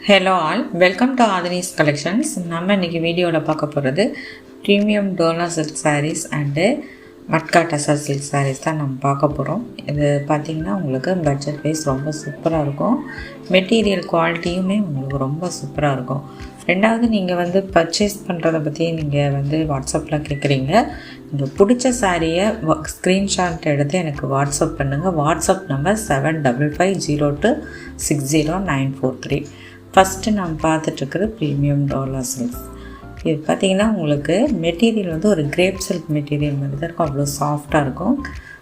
Hello all, welcome to Aadhini's collections. நம்ம இன்றைக்கி வீடியோவில் பார்க்க போகிறது premium dola silk saris and matka tussar silk saris தான் நம்ம பார்க்க போகிறோம். இது பார்த்திங்கன்னா உங்களுக்கு பட்ஜெட் வைஸ் ரொம்ப சூப்பராக இருக்கும். மெட்டீரியல் குவாலிட்டியுமே உங்களுக்கு ரொம்ப சூப்பராக இருக்கும். ரெண்டாவது, நீங்கள் பர்ச்சேஸ் பண்ணுறதை பற்றி நீங்கள் வாட்ஸ்அப்பில் கேட்குறீங்க. நீங்கள் பிடிச்ச சாரியை ஸ்க்ரீன்ஷாட் எடுத்து எனக்கு வாட்ஸ்அப் பண்ணுங்கள். WhatsApp number 7552602943. ஃபஸ்ட்டு நான் பார்த்துட்ருக்குறது ப்ரீமியம் டோலா சில்க்ஸ். இது பார்த்திங்கன்னா உங்களுக்கு மெட்டீரியல் ஒரு கிரேப் சில்க் மெட்டீரியல் மாதிரி தான் இருக்கும். அவ்வளோ சாஃப்டாக இருக்கும்.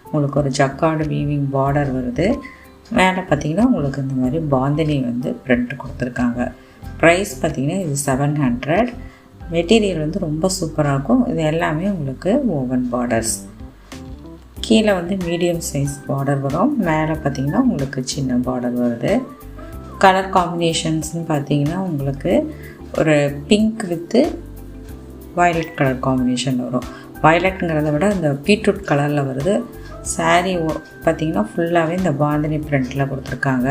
உங்களுக்கு ஒரு ஜக்கார்டு வீவிங் பார்டர் வருது. மேலே பார்த்திங்கன்னா உங்களுக்கு இந்த மாதிரி பாந்தினி பிரிண்ட் கொடுத்துருக்காங்க. ப்ரைஸ் பார்த்திங்கன்னா இது 700. மெட்டீரியல் ரொம்ப சூப்பராக இருக்கும். இது எல்லாமே உங்களுக்கு ஓவன் பார்டர்ஸ். கீழே மீடியம் சைஸ் பார்டர் வரும். மேலே பார்த்திங்கன்னா உங்களுக்கு சின்ன பார்டர் வருது. கலர் காம்பினேஷன்ஸ்னு பார்த்தீங்கன்னா உங்களுக்கு ஒரு pink with violet colour combination வரும். வயலட்டுங்கிறத விட இந்த பீட்ரூட் கலரில் வருது. சாரீ பார்த்திங்கன்னா ஃபுல்லாகவே இந்த பாந்தினி பிரிண்டில் கொடுத்துருக்காங்க.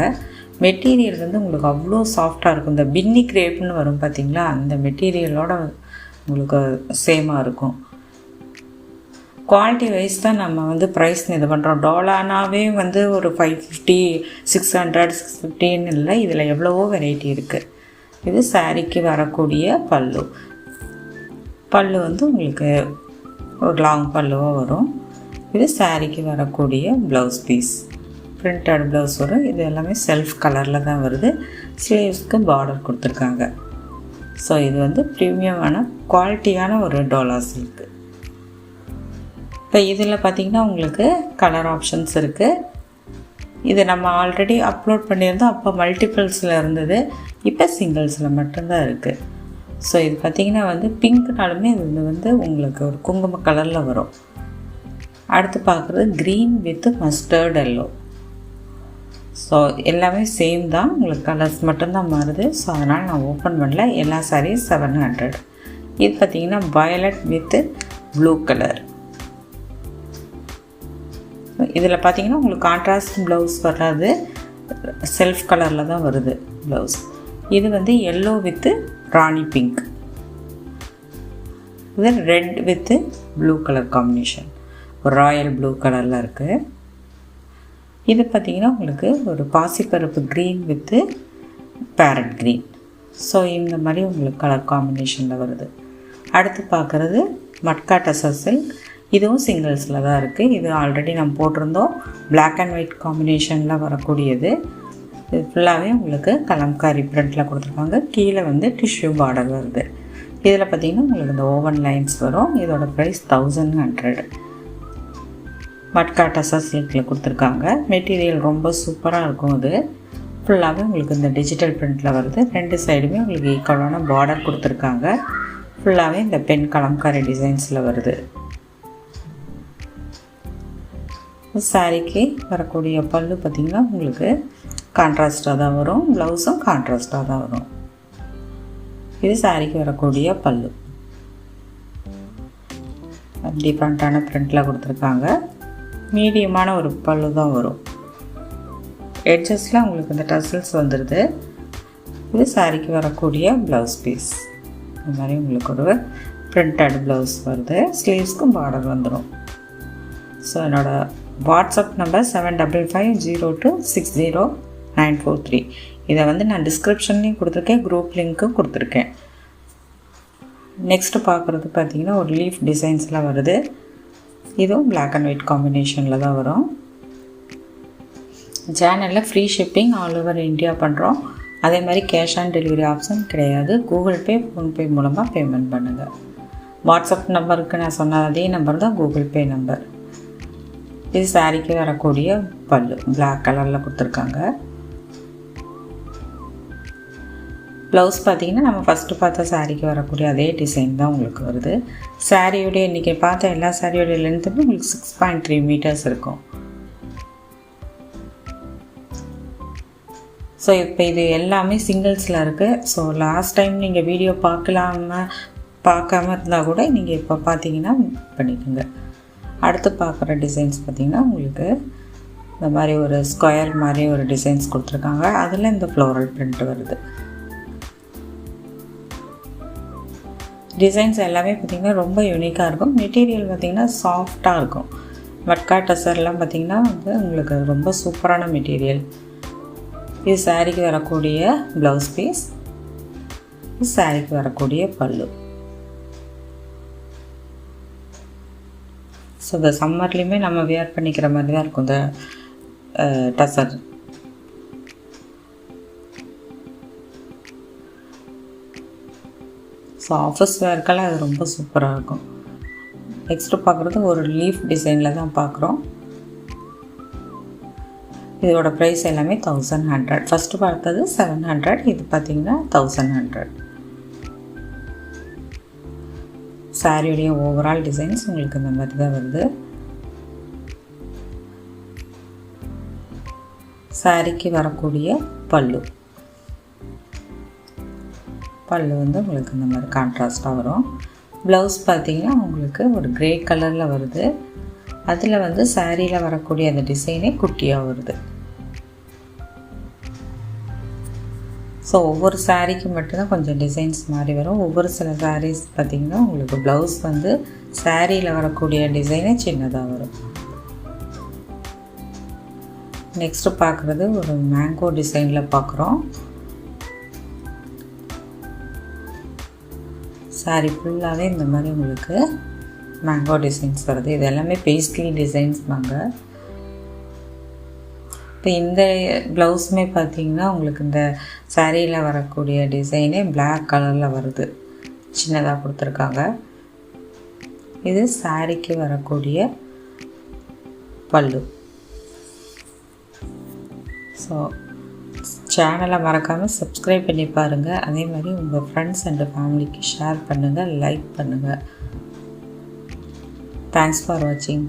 மெட்டீரியல் உங்களுக்கு அவ்வளோ சாஃப்டாக இருக்கும். இந்த பின்னி கிரேப்னு வரும் பார்த்திங்களா, அந்த மெட்டீரியலோட உங்களுக்கு சேமாக இருக்கும். குவாலிட்டி வைஸ் தான் நம்ம ப்ரைஸ் இது பண்ணுறோம். டோலானாவே ஒரு 550, 600, 650 இல்லை. இதில் எவ்வளவோ வெரைட்டி இருக்குது. இது சாரீக்கு வரக்கூடிய பல்லு. பல்லு உங்களுக்கு ஒரு லாங் பல்லுவாக வரும். இது சாரீக்கு வரக்கூடிய ப்ளவுஸ் பீஸ். பிரிண்டட் ப்ளவுஸ் வரும். இது எல்லாமே செல்ஃப் கலரில் தான் வருது. ஸ்லீவ்ஸ்க்கு பார்டர் கொடுத்துருக்காங்க. ஸோ இது ப்ரீமியமான குவாலிட்டியான ஒரு டோலா சில்க்கு. இப்போ இதில் பார்த்திங்கன்னா உங்களுக்கு கலர் ஆப்ஷன்ஸ் இருக்குது. இது நம்ம ஆல்ரெடி அப்லோட் பண்ணியிருந்தோம். அப்போ மல்டிபிள்ஸில் இருந்தது. இப்போ சிங்கிள்ஸில் மட்டும்தான் இருக்குது. ஸோ இது பார்த்திங்கன்னா பிங்க்னாலுமே இது உங்களுக்கு ஒரு குங்கும கலரில் வரும். அடுத்து பார்க்குறது green with mustard yellow. So எல்லாமே சேம் தான். உங்களுக்கு கலர்ஸ் மட்டும்தான் மாறுது. ஸோ அதனால் நான் ஓப்பன் பண்ணல. எல்லா சாரியும் 700. இது பார்த்திங்கன்னா வயலட் வித் ப்ளூ கலர். இதில் பார்த்திங்கன்னா உங்களுக்கு கான்ட்ராஸ்ட் ப்ளவுஸ் வராது. செல்ஃப் கலரில் தான் வருது ப்ளவுஸ். இது எல்லோ வித்து ராணி பிங்க். இது red with blue colour combination. ஒரு ராயல் ப்ளூ கலரில் இருக்குது. இது பார்த்திங்கன்னா உங்களுக்கு ஒரு பாசிப்பருப்பு green with farad green. So இந்த மாதிரி உங்களுக்கு கலர் காம்பினேஷனில் வருது. அடுத்து பார்க்குறது மட்கா டசர் சில்க். இதுவும் சிங்கிள்ஸில் தான் இருக்குது. இது ஆல்ரெடி நம்ம போட்டிருந்தோம். பிளாக் அண்ட் ஒயிட் காம்பினேஷனில் வரக்கூடியது. இது ஃபுல்லாகவே உங்களுக்கு கலம்காரி பிரிண்டில் கொடுத்துருக்காங்க. கீழே டிஷ்யூ பார்டர் வருது. இதில் பார்த்திங்கன்னா உங்களுக்கு இந்த ஓவன் லைன்ஸ் வரும். இதோட ப்ரைஸ் 1100. மட்கா டசர் சில்கில் கொடுத்துருக்காங்க. மெட்டீரியல் ரொம்ப சூப்பராக இருக்கும். இது ஃபுல்லாகவே உங்களுக்கு இந்த டிஜிட்டல் பிரிண்டில் வருது. ரெண்டு சைடுமே உங்களுக்கு ஈக்குவலான பார்டர் கொடுத்துருக்காங்க. ஃபுல்லாகவே இந்த பென் கலம்காரி டிசைன்ஸில் வருது. சாரீக்கு வரக்கூடிய பல்லு பார்த்திங்கன்னா உங்களுக்கு கான்ட்ராஸ்டாக தான் வரும். ப்ளவுஸும் கான்ட்ராஸ்டாக தான் வரும். இது சாரீக்கு வரக்கூடிய பல்லு. டிஃப்ரெண்ட்டான பிரிண்டில் கொடுத்துருக்காங்க. மீடியமான ஒரு பல்லு தான் வரும். எட்ஜஸில் உங்களுக்கு இந்த டசல்ஸ் வந்துடுது. இது சாரீக்கு வரக்கூடிய ப்ளவுஸ் பீஸ். இந்த மாதிரி உங்களுக்கு ஒரு பிரிண்டட் ப்ளவுஸ் வருது. ஸ்லீவ்ஸ்க்கும் பார்டர் வந்துடும். ஸோ என்னோடய வாட்ஸ்அப் நம்பர் 7552602943. இதை நான் டிஸ்கிரிப்ஷன்லேயும் கொடுத்துருக்கேன், குரூப் லிங்க்கும் கொடுத்துருக்கேன். நெக்ஸ்ட்டு பார்க்குறது பார்த்திங்கன்னா ஒரு லீஃப் டிசைன்ஸில் வருது. இதுவும் பிளாக் அண்ட் ஒயிட் காம்பினேஷனில் தான் வரும். சேனலில் free shipping all over India பண்ணுறோம். அதே மாதிரி கேஷ் ஆன் டெலிவரி ஆப்ஷன் கிடையாது. கூகுள் பே, ஃபோன்பே மூலமாக பேமெண்ட் பண்ணுங்கள். வாட்ஸ்அப் நம்பருக்கு நான் சொன்ன அதே நம்பர் தான் கூகுள் பே நம்பர். இது சாரீக்கு வரக்கூடிய பல்லு பிளாக் கலரில் கொடுத்துருக்காங்க. ப்ளவுஸ் பார்த்திங்கன்னா நம்ம ஃபஸ்ட்டு பார்த்த சாரீக்கு வரக்கூடிய அதே டிசைன் தான் உங்களுக்கு வருது. சாரியோடைய இன்றைக்கி பார்த்த எல்லா சாரியோடைய லென்த்துமே உங்களுக்கு 6.3 மீட்டர்ஸ் இருக்கும். ஸோ இப்போ இது எல்லாமே சிங்கிள்ஸில் இருக்குது. ஸோ லாஸ்ட் டைம் நீங்கள் வீடியோ பார்க்காம இருந்தால் கூட நீங்கள் இப்போ பார்த்தீங்கன்னா பண்ணிக்கோங்க. அடுத்து பார்க்குற டிசைன்ஸ் பார்த்திங்கன்னா உங்களுக்கு இந்த மாதிரி ஒரு ஸ்கொயர் மாதிரி ஒரு டிசைன்ஸ் கொடுத்துருக்காங்க. அதில் இந்த ஃப்ளோரல் பிரிண்ட் வருது. டிசைன்ஸ் எல்லாமே பார்த்திங்கன்னா ரொம்ப யூனிக்காக இருக்கும். மெட்டீரியல் பார்த்திங்கன்னா சாஃப்டாக இருக்கும். மட்கா டசர்லாம் பார்த்திங்கன்னா வந்து உங்களுக்கு ரொம்ப சூப்பரான மெட்டீரியல். இது சாரீக்கு வரக்கூடிய ப்ளவுஸ் பீஸ், இது சாரீக்கு வரக்கூடிய பல்லு. ஸோ இந்த சம்மர்லேயுமே நம்ம வியர் பண்ணிக்கிற மாதிரி தான் இருக்கும் இந்த டசர். ஸோ ஆஃபீஸ் வேர்க்கெல்லாம் அது ரொம்ப சூப்பராக இருக்கும். நெக்ஸ்ட்டு பார்க்குறது ஒரு லீஃப் டிசைனில் தான் பார்க்குறோம். இதோட ப்ரைஸ் எல்லாமே 1100. ஃபஸ்ட்டு பார்த்தது 700, இது பார்த்திங்கன்னா 1100. சாரியுடைய ஓவரால் டிசைன்ஸ் உங்களுக்கு இந்த மாதிரி தான் வருது. சாரிக்கு வரக்கூடிய பல்லு வந்து உங்களுக்கு இந்த மாதிரி கான்ட்ராஸ்டாக வரும். ப்ளவுஸ் பார்த்திங்கன்னா உங்களுக்கு ஒரு க்ரே கலரில் வருது. அதில் வந்து சாரியில் வரக்கூடிய அந்த டிசைனே குட்டியாக வருது. ஸோ ஒவ்வொரு சாரீக்கு மட்டும்தான் கொஞ்சம் டிசைன்ஸ் மாதிரி வரும். ஒவ்வொரு சில சாரீஸ் பார்த்திங்கன்னா உங்களுக்கு ப்ளவுஸ் வந்து சாரியில் வரக்கூடிய டிசைனே சின்னதாக வரும். நெக்ஸ்ட்டு பார்க்குறது ஒரு மேங்கோ டிசைனில் பார்க்குறோம். சாரி ஃபுல்லாகவே இந்த மாதிரி உங்களுக்கு மேங்கோ டிசைன்ஸ் வருது. இது எல்லாமே பேஸ்ட்லி டிசைன்ஸ் வாங்க. இப்போ இந்த ப்ளவுஸுமே பார்த்திங்கன்னா உங்களுக்கு இந்த சாரியில் வரக்கூடிய டிசைனே பிளாக் கலரில் வருது, சின்னதாக கொடுத்துருக்காங்க. இது சாரிக்கு வரக்கூடிய பல்லு. ஸோ சேனலை மறக்காமல் சப்ஸ்கிரைப் பண்ணி பாருங்கள். அதே மாதிரி உங்கள் ஃப்ரெண்ட்ஸ் அண்ட் ஃபேமிலிக்கு ஷேர் பண்ணுங்கள், லைக் பண்ணுங்கள். தேங்க்ஸ் ஃபார் வாட்சிங்.